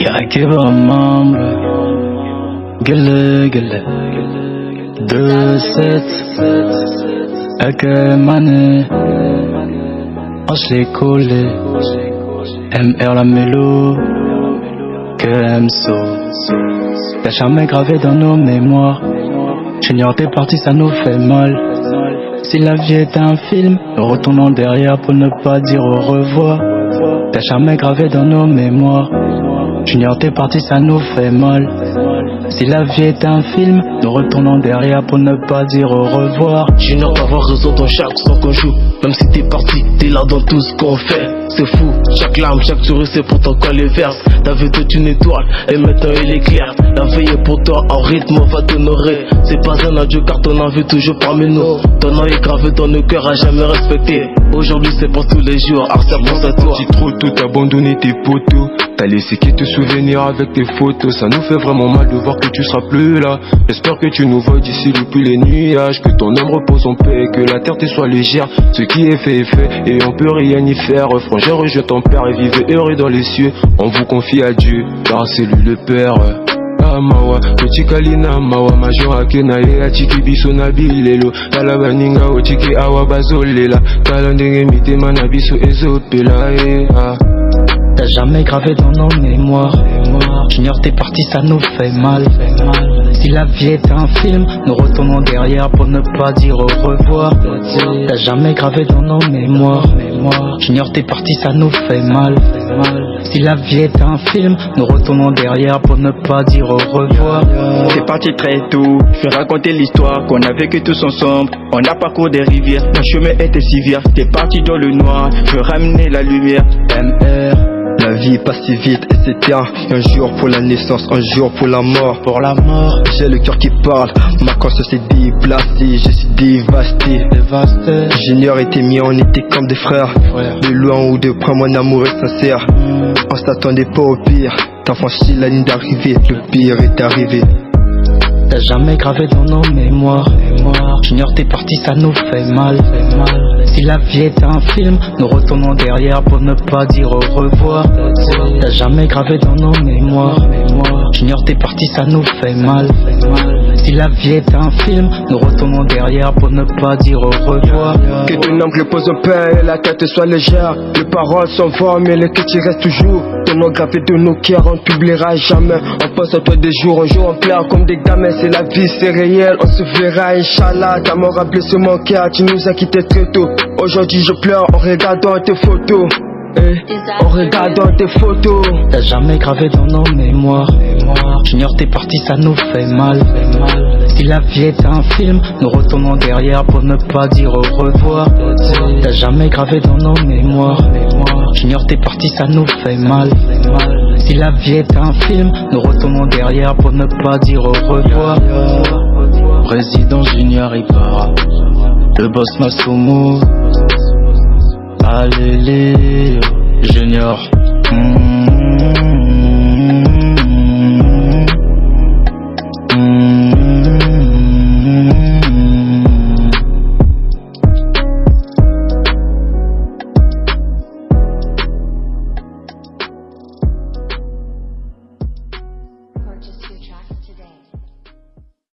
يا كبر مامبل قل 2-7 أكماني أصلي كولي MR la mélo KMSO. T'as jamais gravé dans nos mémoires. Junior t'es parti, ça nous fait mal. Si la vie est un film, nous retournons derrière pour ne pas dire au revoir. T'as jamais gravé dans nos mémoires. Junior t'es parti, ça nous fait mal. Si la vie est un film, nous retournons derrière pour ne pas dire au revoir. Junior va avoir raison dans chaque son qu'on joue. Même si t'es parti, t'es là dans tout ce qu'on fait. C'est fou, chaque larme, chaque sourire c'est pourtant quand les verses. T'avais toute une étoile et maintenant il éclaire. La veille est pour toi en rythme, on va t'honorer. C'est pas un adieu car ton envie toujours parmi nous. Ton nom est gravé dans nos cœurs à jamais respecté. Aujourd'hui c'est pour tous les jours, Arsa pense à toi. Si trop tôt t'as abandonné tes potos, t'as laissé quelques souvenirs avec tes photos. Ça nous fait vraiment mal de voir que tu seras plus là. J'espère que tu nous vois d'ici depuis les nuages. Que ton âme repose en paix, que la terre te soit légère. Ce qui est fait et on peut rien y faire. Frangeur, je ton père et vivez heureux dans les cieux. On vous confie à Dieu, car c'est lui le Père. Amawa, Ochikalina mawa majora kenaye achiki biso na bilelo tala baninga ochiki awa bazolela tala ndenge mitema na biso ezopela T'as jamais gravé dans nos mémoires. Junior t'es parti, ça nous fait mal. Si la vie est un film, nous retournons derrière pour ne pas dire au revoir. T'as jamais gravé dans nos mémoires. Junior t'es parti, ça nous fait mal. Si la vie est un film, nous retournons derrière pour ne pas dire au revoir. C'est parti très tôt, je vais raconter l'histoire qu'on a vécu tous ensemble. On a parcouru des rivières, mon chemin était si vert. T'es parti dans le noir, je veux ramener la lumière. MR. La vie passe si vite et s'éteint. Un jour pour la naissance, un jour pour la mort. Pour la mort, j'ai le cœur qui parle, ma conscience s'est déplacée, je suis dévasté. Junior était mien, on était comme des frères. De loin ou de près, mon amour est sincère. On s'attendait pas au pire, t'as franchi la ligne d'arrivée, le pire est arrivé. T'as jamais gravé dans nos mémoires. Junior t'es parti, ça nous fait mal. Si la vie est un film, nous retournons derrière pour ne pas dire au revoir. T'as jamais gravé dans nos mémoires. Junior t'es parti, ça nous fait mal. Si la vie est un film, nous retournons derrière pour ne pas dire au revoir. Que ton âme repose en paix et la tête soit légère. Les paroles sont fortes mais le cœur tu restes toujours. Ton nom gravé de nos cœurs, on t'oubliera jamais. On pense à toi des jours en jour, on pleure comme des gamins. C'est la vie, c'est réel, on se verra Inch'Allah. Ta mort a blessé mon cœur, tu nous as quittés très tôt. Aujourd'hui je pleure en regardant tes photos. En regardant tes photos. T'as jamais gravé dans nos mémoires. Junior t'es parti, ça nous fait mal. Si la vie est un film, nous retournons derrière pour ne pas dire au revoir. T'as jamais gravé dans nos mémoires. Junior t'es parti, ça nous fait mal. Si la vie est un film, nous retournons derrière pour ne pas dire au revoir. Président Junior Ibarra, le boss Masumu. Allez Junior.